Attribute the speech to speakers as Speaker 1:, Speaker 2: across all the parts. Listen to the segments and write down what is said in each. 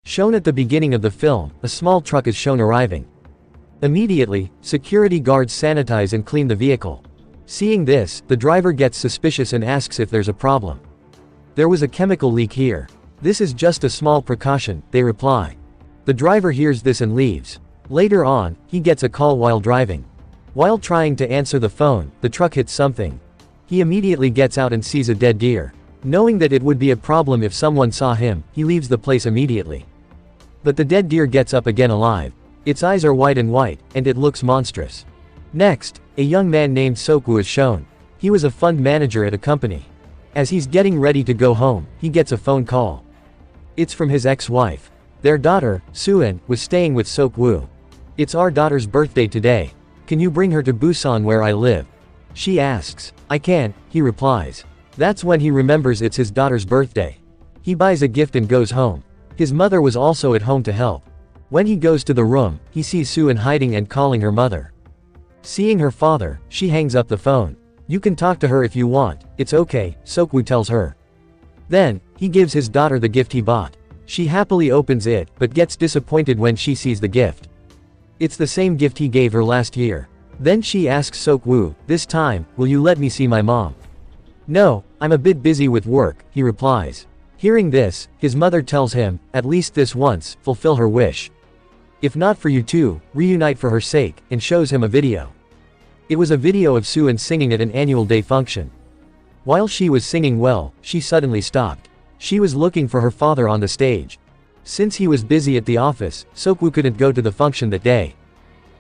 Speaker 1: Shown at the beginning of the film, a small truck is shown arriving. Immediately, security guards sanitize and clean the vehicle. Seeing this, the driver gets suspicious and asks if there's a problem. There was a chemical leak here. This is just a small precaution, they reply. The driver hears this and leaves. Later on, he gets a call while driving. While trying to answer the phone, the truck hits something. He immediately gets out and sees a dead deer. Knowing that it would be a problem if someone saw him, he leaves the place immediately. But the dead deer gets up again alive. Its eyes are white, and it looks monstrous. Next, a young man named Sokwu is shown. He was a fund manager at a company. As he's getting ready to go home, he gets a phone call. It's from his ex-wife. Their daughter, Suin, was staying with Sokwu. It's our daughter's birthday today. Can you bring her to Busan where I live? She asks. I can, he replies. That's when he remembers it's his daughter's birthday. He buys a gift and goes home. His mother was also at home to help. When he goes to the room, he sees Suin hiding and calling her mother. Seeing her father, she hangs up the phone. You can talk to her if you want, it's okay, Sokwu tells her. Then, he gives his daughter the gift he bought. She happily opens it, but gets disappointed when she sees the gift. It's the same gift he gave her last year. Then she asks Sokwu, this time, will you let me see my mom? No, I'm a bit busy with work, he replies. Hearing this, his mother tells him, at least this once, fulfill her wish. If not for you two, reunite for her sake, and shows him a video. It was a video of Suin singing at an annual day function. While she was singing well, she suddenly stopped. She was looking for her father on the stage. Since he was busy at the office, Sokwu couldn't go to the function that day.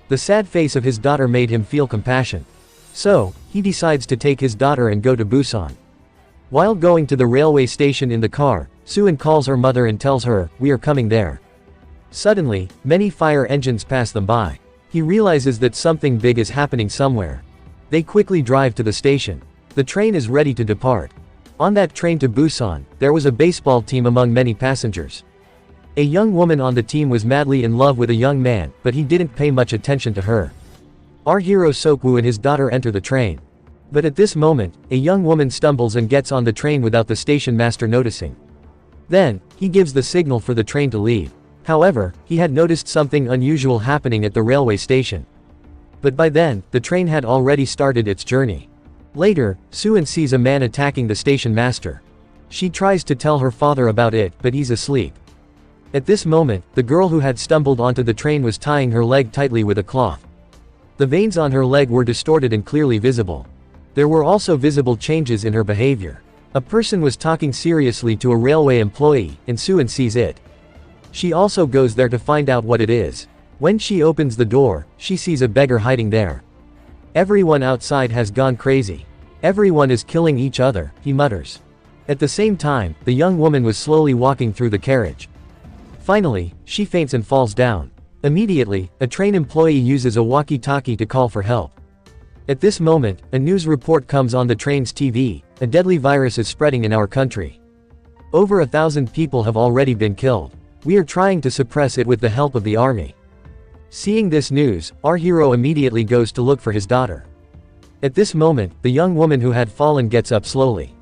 Speaker 1: The sad face of his daughter made him feel compassion. So, he decides to take his daughter and go to Busan. While going to the railway station in the car, Suin calls her mother and tells her, we are coming there. Suddenly, many fire engines pass them by. He realizes that something big is happening somewhere. They quickly drive to the station. The train is ready to depart. On that train to Busan, there was a baseball team among many passengers. A young woman on the team was madly in love with a young man, but he didn't pay much attention to her. Our hero Sokwu and his daughter enter the train. But at this moment, a young woman stumbles and gets on the train without the station master noticing. Then, he gives the signal for the train to leave. However, he had noticed something unusual happening at the railway station. But by then, the train had already started its journey. Later, Suin sees a man attacking the station master. She tries to tell her father about it, but he's asleep. At this moment, the girl who had stumbled onto the train was tying her leg tightly with a cloth. The veins on her leg were distorted and clearly visible. There were also visible changes in her behavior. A person was talking seriously to a railway employee, and Suin sees it. She also goes there to find out what it is. When she opens the door, she sees a beggar hiding there. Everyone outside has gone crazy. Everyone is killing each other, he mutters. At the same time, the young woman was slowly walking through the carriage. Finally, she faints and falls down. Immediately, a train employee uses a walkie-talkie to call for help. At this moment, a news report comes on the train's TV, a deadly virus is spreading in our country. Over 1,000 people have already been killed. We are trying to suppress it with the help of the army. Seeing this news, our hero immediately goes to look for his daughter. At this moment, the young woman who had fallen gets up slowly.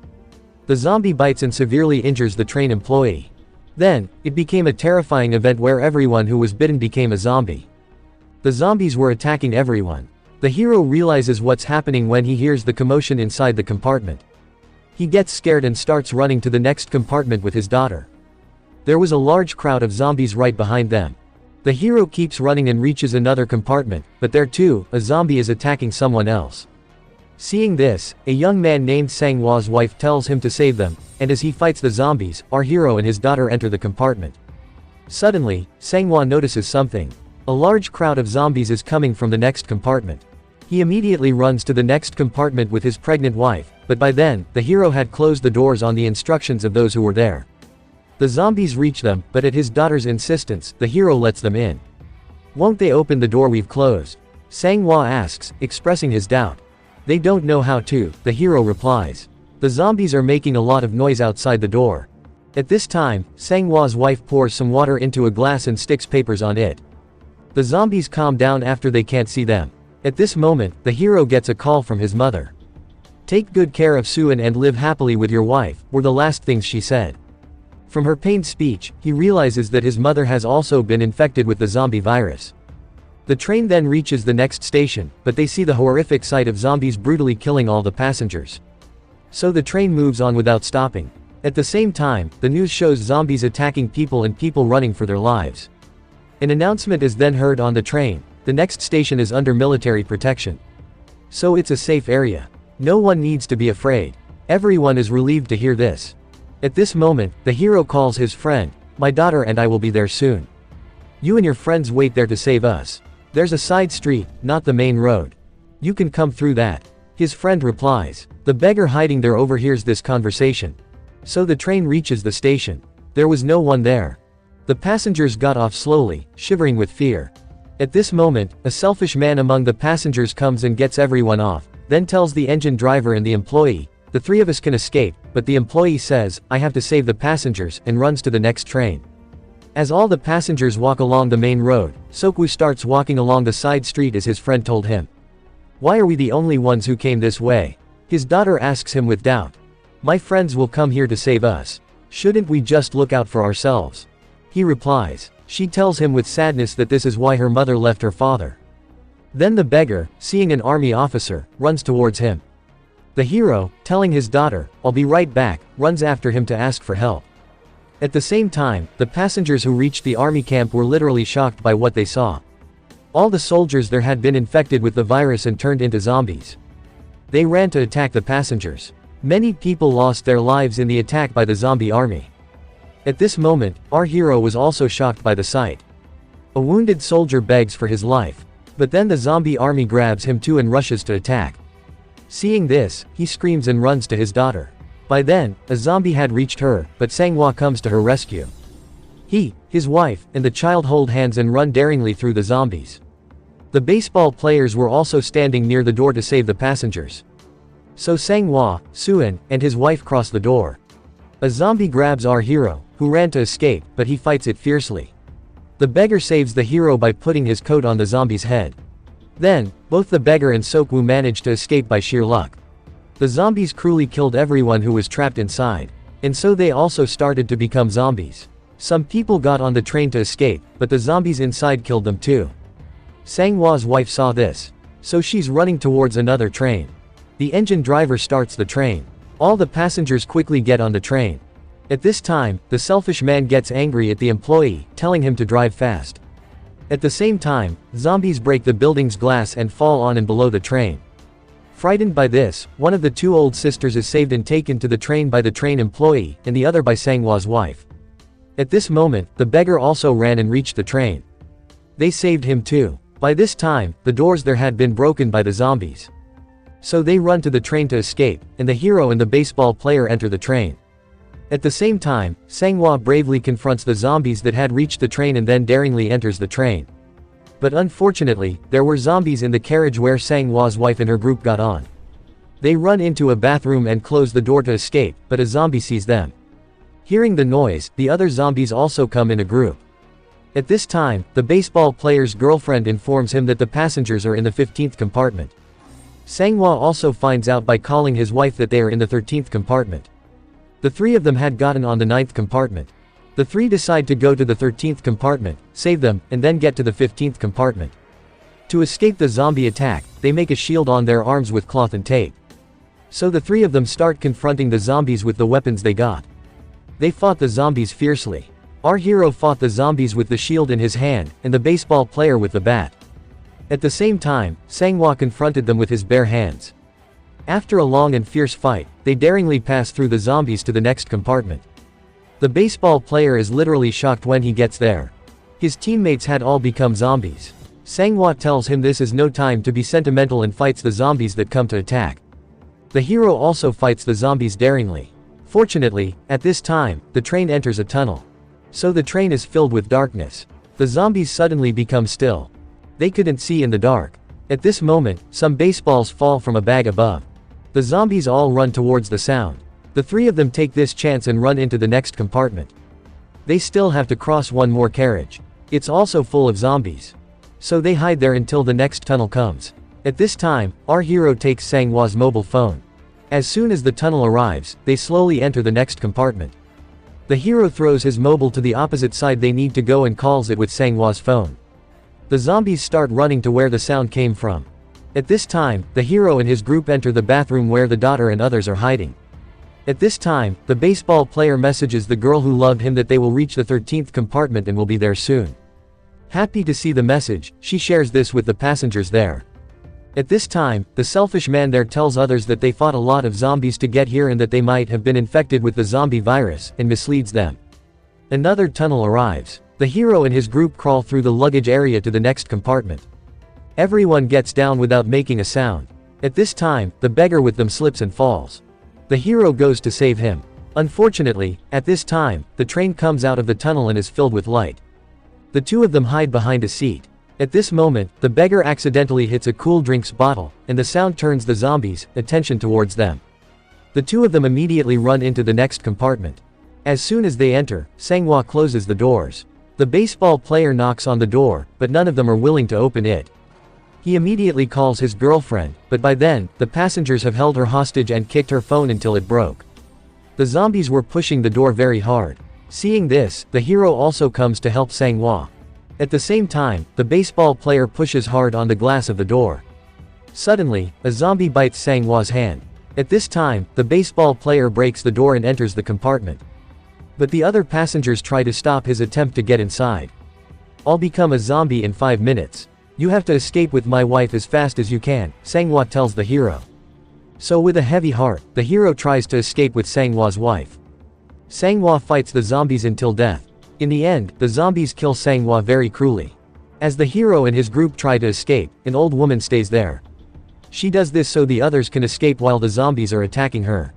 Speaker 1: The zombie bites and severely injures the train employee. Then, it became a terrifying event where everyone who was bitten became a zombie. The zombies were attacking everyone. The hero realizes what's happening when he hears the commotion inside the compartment. He gets scared and starts running to the next compartment with his daughter. There was a large crowd of zombies right behind them. The hero keeps running and reaches another compartment, but there too, a zombie is attacking someone else. Seeing this, a young man named Sangwa's wife tells him to save them, and as he fights the zombies, our hero and his daughter enter the compartment. Suddenly, Sangwa notices something. A large crowd of zombies is coming from the next compartment. He immediately runs to the next compartment with his pregnant wife, but by then, the hero had closed the doors on the instructions of those who were there. The zombies reach them, but at his daughter's insistence, the hero lets them in. Won't they open the door we've closed? Sangwa asks, expressing his doubt. They don't know how to, the hero replies. The zombies are making a lot of noise outside the door. At this time, Sangwa's wife pours some water into a glass and sticks papers on it. The zombies calm down after they can't see them. At this moment, the hero gets a call from his mother. Take good care of Suin and live happily with your wife, were the last things she said. From her pained speech, he realizes that his mother has also been infected with the zombie virus. The train then reaches the next station, but they see the horrific sight of zombies brutally killing all the passengers. So the train moves on without stopping. At the same time, the news shows zombies attacking people and people running for their lives. An announcement is then heard on the train: the next station is under military protection. So it's a safe area. No one needs to be afraid. Everyone is relieved to hear this. At this moment, the hero calls his friend: "My daughter and I will be there soon. You and your friends wait there to save us. There's a side street, not the main road. You can come through that." His friend replies. The beggar hiding there overhears this conversation. So the train reaches the station. There was no one there. The passengers got off slowly, shivering with fear. At this moment, a selfish man among the passengers comes and gets everyone off, then tells the engine driver and the employee, "The three of us can escape," but the employee says, "I have to save the passengers," and runs to the next train. As all the passengers walk along the main road, Sokwu starts walking along the side street as his friend told him. "Why are we the only ones who came this way?" His daughter asks him with doubt. "My friends will come here to save us. Shouldn't we just look out for ourselves?" He replies. She tells him with sadness that this is why her mother left her father. Then the beggar, seeing an army officer, runs towards him. The hero, telling his daughter, "I'll be right back," runs after him to ask for help. At the same time, the passengers who reached the army camp were literally shocked by what they saw. All the soldiers there had been infected with the virus and turned into zombies. They ran to attack the passengers. Many people lost their lives in the attack by the zombie army. At this moment, our hero was also shocked by the sight. A wounded soldier begs for his life. But then the zombie army grabs him too and rushes to attack. Seeing this, he screams and runs to his daughter. By then, a zombie had reached her, but Sanghwa comes to her rescue. He, his wife, and the child hold hands and run daringly through the zombies. The baseball players were also standing near the door to save the passengers. So Sanghwa, Suan, and his wife cross the door. A zombie grabs our hero, who ran to escape, but he fights it fiercely. The beggar saves the hero by putting his coat on the zombie's head. Then, both the beggar and Sokwu manage to escape by sheer luck. The zombies cruelly killed everyone who was trapped inside. And so they also started to become zombies. Some people got on the train to escape, but the zombies inside killed them too. Sanghwa's wife saw this. So she's running towards another train. The engine driver starts the train. All the passengers quickly get on the train. At this time, the selfish man gets angry at the employee, telling him to drive fast. At the same time, zombies break the building's glass and fall on and below the train. Frightened by this, one of the two old sisters is saved and taken to the train by the train employee, and the other by Sanghwa's wife. At this moment, the beggar also ran and reached the train. They saved him too. By this time, the doors there had been broken by the zombies. So they run to the train to escape, and the hero and the baseball player enter the train. At the same time, Sanghwa bravely confronts the zombies that had reached the train and then daringly enters the train. But unfortunately, there were zombies in the carriage where Sanghwa's wife and her group got on. They run into a bathroom and close the door to escape, but a zombie sees them. Hearing the noise, the other zombies also come in a group. At this time, the baseball player's girlfriend informs him that the passengers are in the 15th compartment. Sanghwa also finds out by calling his wife that they are in the 13th compartment. The three of them had gotten on the 9th compartment. The three decide to go to the 13th compartment, save them, and then get to the 15th compartment. To escape the zombie attack, they make a shield on their arms with cloth and tape. So the three of them start confronting the zombies with the weapons they got. They fought the zombies fiercely. Our hero fought the zombies with the shield in his hand, and the baseball player with the bat. At the same time, Sanghwa confronted them with his bare hands. After a long and fierce fight, they daringly pass through the zombies to the next compartment. The baseball player is literally shocked when he gets there. His teammates had all become zombies. Sanghwa tells him this is no time to be sentimental and fights the zombies that come to attack. The hero also fights the zombies daringly. Fortunately, at this time, the train enters a tunnel. So the train is filled with darkness. The zombies suddenly become still. They couldn't see in the dark. At this moment, some baseballs fall from a bag above. The zombies all run towards the sound. The three of them take this chance and run into the next compartment. They still have to cross one more carriage. It's also full of zombies. So they hide there until the next tunnel comes. At this time, our hero takes Sanghwa's mobile phone. As soon as the tunnel arrives, they slowly enter the next compartment. The hero throws his mobile to the opposite side they need to go and calls it with Sang-hwa's phone. The zombies start running to where the sound came from. At this time, the hero and his group enter the bathroom where the daughter and others are hiding. At this time, the baseball player messages the girl who loved him that they will reach the 13th compartment and will be there soon. Happy to see the message, she shares this with the passengers there. At this time, the selfish man there tells others that they fought a lot of zombies to get here and that they might have been infected with the zombie virus, and misleads them. Another tunnel arrives. The hero and his group crawl through the luggage area to the next compartment. Everyone gets down without making a sound. At this time, the beggar with them slips and falls. The hero goes to save him. Unfortunately, at this time, the train comes out of the tunnel and is filled with light. The two of them hide behind a seat. At this moment, the beggar accidentally hits a cool drinks bottle, and the sound turns the zombies' attention towards them. The two of them immediately run into the next compartment. As soon as they enter, Sang-hwa closes the doors. The baseball player knocks on the door, but none of them are willing to open it. He immediately calls his girlfriend, but by then, the passengers have held her hostage and kicked her phone until it broke. The zombies were pushing the door very hard. Seeing this, the hero also comes to help Sang-hwa. At the same time, the baseball player pushes hard on the glass of the door. Suddenly, a zombie bites Sang-hwa's hand. At this time, the baseball player breaks the door and enters the compartment. But the other passengers try to stop his attempt to get inside. "I'll become a zombie in 5 minutes. You have to escape with my wife as fast as you can," Sang-hwa tells the hero. So with a heavy heart, the hero tries to escape with Sang-hwa's wife. Sang-hwa fights the zombies until death. In the end, the zombies kill Sang-hwa very cruelly. As the hero and his group try to escape, an old woman stays there. She does this so the others can escape while the zombies are attacking her.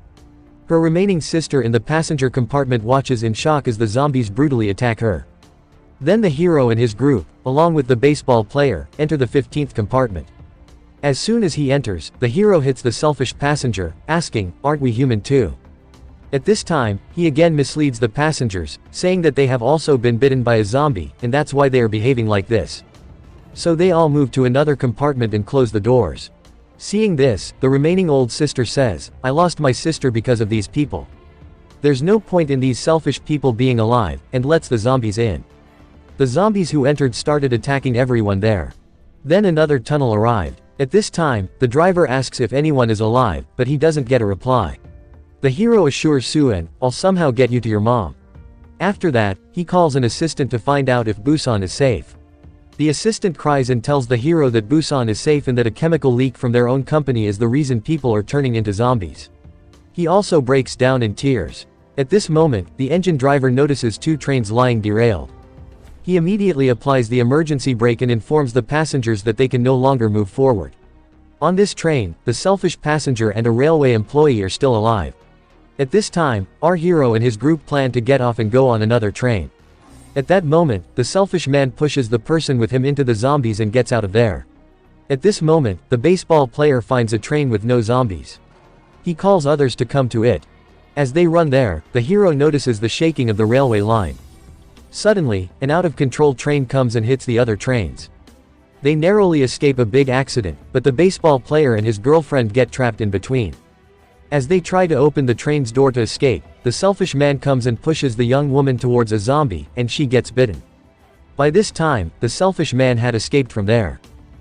Speaker 1: Her remaining sister in the passenger compartment watches in shock as the zombies brutally attack her. Then the hero and his group, along with the baseball player, enter the 15th compartment. As soon as he enters, the hero hits the selfish passenger, asking, "Aren't we human too?" At this time, he again misleads the passengers, saying that they have also been bitten by a zombie, and that's why they are behaving like this. So they all move to another compartment and close the doors. Seeing this, the remaining old sister says, "I lost my sister because of these people. There's no point in these selfish people being alive," and lets the zombies in. The zombies who entered started attacking everyone there. Then another tunnel arrived. At this time, the driver asks if anyone is alive, but he doesn't get a reply. The hero assures Suen, "I'll somehow get you to your mom." After that, he calls an assistant to find out if Busan is safe. The assistant cries and tells the hero that Busan is safe and that a chemical leak from their own company is the reason people are turning into zombies. He also breaks down in tears. At this moment, the engine driver notices 2 trains lying derailed. He immediately applies the emergency brake and informs the passengers that they can no longer move forward. On this train, the selfish passenger and a railway employee are still alive. At this time, our hero and his group plan to get off and go on another train. At that moment, the selfish man pushes the person with him into the zombies and gets out of there. At this moment, the baseball player finds a train with no zombies. He calls others to come to it. As they run there, the hero notices the shaking of the railway line. Suddenly, an out-of-control train comes and hits the other trains. They narrowly escape a big accident, but the baseball player and his girlfriend get trapped in between. As they try to open the train's door to escape, the selfish man comes and pushes the young woman towards a zombie, and she gets bitten. By this time, the selfish man had escaped from there.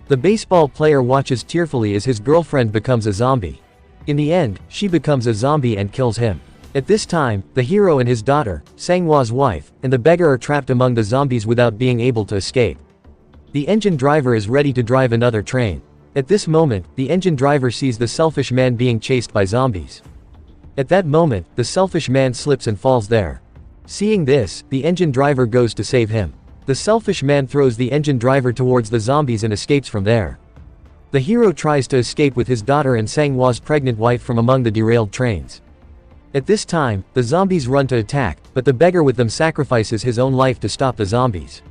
Speaker 1: The baseball player watches tearfully as his girlfriend becomes a zombie. In the end, she becomes a zombie and kills him. At this time, the hero and his daughter, Sang-hwa's wife, and the beggar are trapped among the zombies without being able to escape. The engine driver is ready to drive another train. At this moment, the engine driver sees the selfish man being chased by zombies. At that moment, the selfish man slips and falls there. Seeing this, the engine driver goes to save him. The selfish man throws the engine driver towards the zombies and escapes from there. The hero tries to escape with his daughter and Sang-hwa's pregnant wife from among the derailed trains. At this time, the zombies run to attack, but the beggar with them sacrifices his own life to stop the zombies.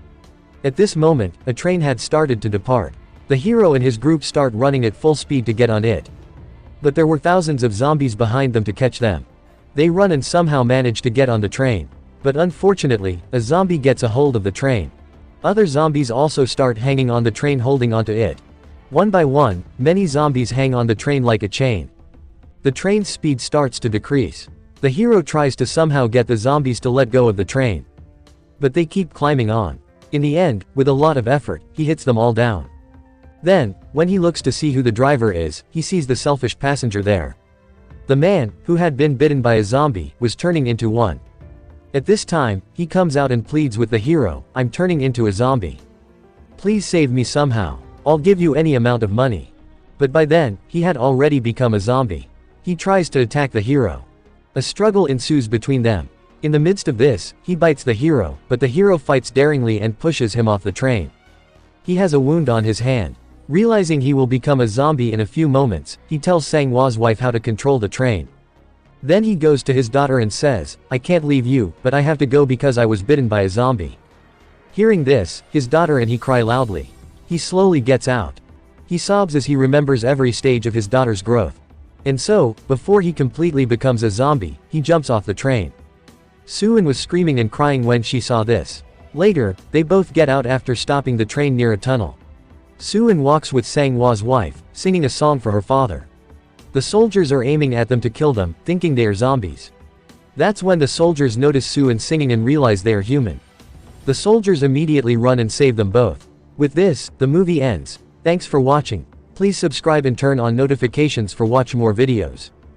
Speaker 1: At this moment, a train had started to depart. The hero and his group start running at full speed to get on it. But there were thousands of zombies behind them to catch them. They run and somehow manage to get on the train. But unfortunately, a zombie gets a hold of the train. Other zombies also start hanging on the train holding onto it. One by one, many zombies hang on the train like a chain. The train's speed starts to decrease. The hero tries to somehow get the zombies to let go of the train. But they keep climbing on. In the end, with a lot of effort, he hits them all down. Then, when he looks to see who the driver is, he sees the selfish passenger there. The man, who had been bitten by a zombie, was turning into one. At this time, he comes out and pleads with the hero, "I'm turning into a zombie. Please save me somehow. I'll give you any amount of money." But by then, he had already become a zombie. He tries to attack the hero. A struggle ensues between them. In the midst of this, he bites the hero, but the hero fights daringly and pushes him off the train. He has a wound on his hand. Realizing he will become a zombie in a few moments, he tells Sang-hwa's wife how to control the train. Then he goes to his daughter and says, "I can't leave you, but I have to go because I was bitten by a zombie." Hearing this, his daughter and he cry loudly. He slowly gets out. He sobs as he remembers every stage of his daughter's growth. And so, before he completely becomes a zombie, he jumps off the train. Soo-in was screaming and crying when she saw this. Later, they both get out after stopping the train near a tunnel. Soo-in walks with Sang-hwa's wife, singing a song for her father. The soldiers are aiming at them to kill them, thinking they are zombies. That's when the soldiers notice Soo-in singing and realize they are human. The soldiers immediately run and save them both. With this, the movie ends. Thanks for watching. Please subscribe and turn on notifications for watch more videos.